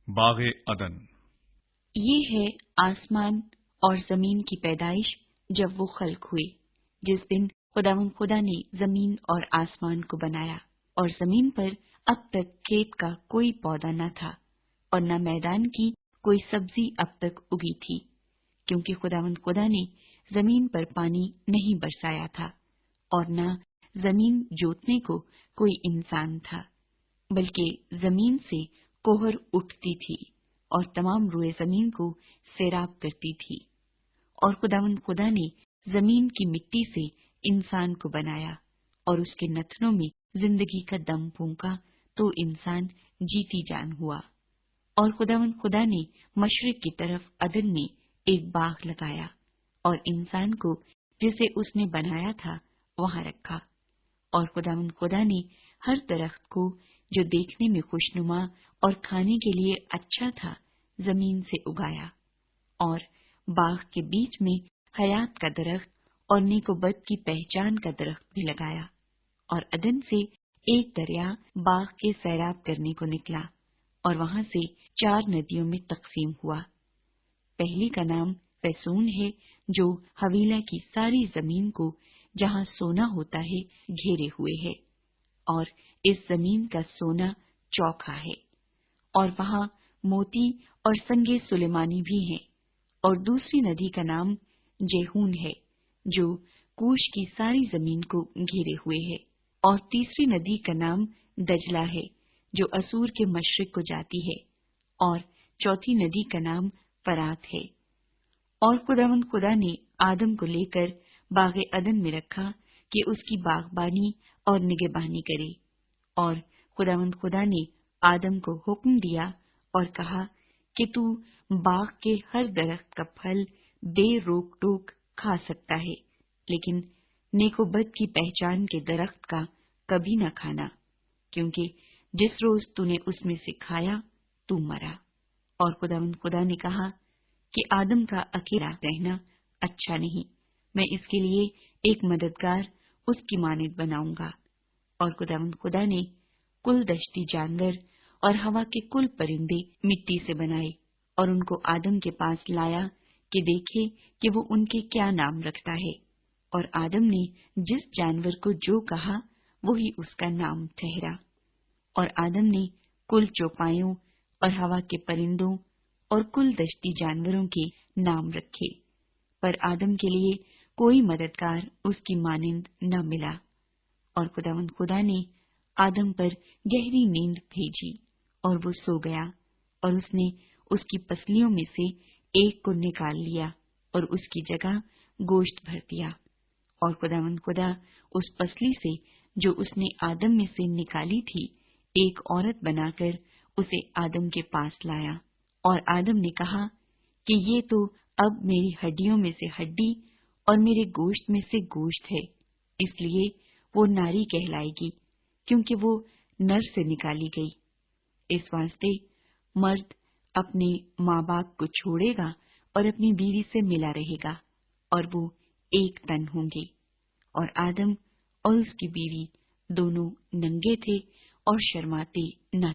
باغ عدن۔ یہ ہے آسمان اور زمین کی پیدائش جب وہ خلق ہوئے، جس دن خداوند خدا نے زمین اور آسمان کو بنایا، اور زمین پر اب تک کھیت کا کوئی پودا نہ تھا اور نہ میدان کی کوئی سبزی اب تک اگی تھی، کیونکہ خداوند خدا نے زمین پر پانی نہیں برسایا تھا اور نہ زمین جوتنے کو کوئی انسان تھا، بلکہ زمین سے کوہر اٹھتی تھی اور تمام روئے زمین کو سیراب کرتی تھی۔ اور خداوند خدا نے زمین کی مٹی سے انسان کو بنایا اور اس کے نتنوں میں زندگی کا دم پھونکا تو انسان جیتی جان ہوا۔ اور خداوند خدا نے مشرق کی طرف عدن میں ایک باغ لگایا اور انسان کو جسے اس نے بنایا تھا وہاں رکھا، اور خداوند خدا نے ہر درخت کو جو دیکھنے میں خوشنما اور کھانے کے لیے اچھا تھا زمین سے اگایا، اور باغ کے بیچ میں حیات کا درخت اور نیک و بد کی پہچان کا درخت بھی لگایا، اور عدن سے ایک دریا باغ کے سیراب کرنے کو نکلا اور وہاں سے 4 ندیوں میں تقسیم ہوا۔ پہلی کا نام فیسون ہے، جو حویلہ کی ساری زمین کو جہاں سونا ہوتا ہے گھیرے ہوئے ہے، اور اس زمین کا سونا چوکھا ہے، اور وہاں موتی اور سنگے سلیمانی بھی ہیں۔ اور دوسری ندی کا نام جیہون ہے، جو کوش کی ساری زمین کو گھیرے ہوئے ہے، اور تیسری ندی کا نام دجلہ ہے، جو اسور کے مشرق کو جاتی ہے، اور چوتھی ندی کا نام فرات ہے۔ اور خداوند خدا نے آدم کو لے کر باغ عدن میں رکھا کہ اس کی باغبانی اور نگہبانی کرے، اور خداوند خدا نے آدم کو حکم دیا اور کہا کہ تو باغ کے ہر درخت کا پھل بے روک ٹوک کھا سکتا ہے، لیکن نیک و بد کی پہچان کے درخت کا کبھی نہ کھانا، کیونکہ جس روز تو نے اس میں سے کھایا تو مرا۔ اور خداوند خدا نے کہا کہ آدم کا اکیلا رہنا اچھا نہیں، میں اس کے لیے ایک مددگار اس کی مانند بناؤں گا۔ اور خداوند خدا نے کل دشتی جانور اور ہوا کے کل پرندے مٹی سے بنائے اور ان کو آدم کے پاس لایا کہ دیکھے کہ وہ ان کے کیا نام رکھتا ہے، اور آدم نے جس جانور کو جو کہا وہی اس کا نام ٹھہرا۔ اور آدم نے کل چوپایوں اور ہوا کے پرندوں اور کل دشتی جانوروں کے نام رکھے، پر آدم کے لیے کوئی مددگار اس کی مانند نہ ملا۔ اور خداوند خدا نے آدم پر گہری نیند بھیجی اور وہ سو گیا، اور اس نے اس کی پسلیوں میں سے ایک کو نکال لیا اور اس کی جگہ گوشت بھر دیا۔ اور خداوند خدا اس پسلی سے جو اس نے آدم میں سے نکالی تھی ایک عورت بنا کر اسے آدم کے پاس لایا، اور آدم نے کہا کہ یہ تو اب میری ہڈیوں میں سے ہڈی اور میرے گوشت میں سے گوشت ہے، اس لیے وہ ناری کہلائے گی، کیونکہ وہ نر سے نکالی گئی۔ اس واسطے مرد اپنے ماں باپ کو چھوڑے گا اور اپنی بیوی سے ملا رہے گا، اور وہ ایک تن ہوں گے۔ اور آدم اور اس کی بیوی دونوں ننگے تھے اور شرماتے نہ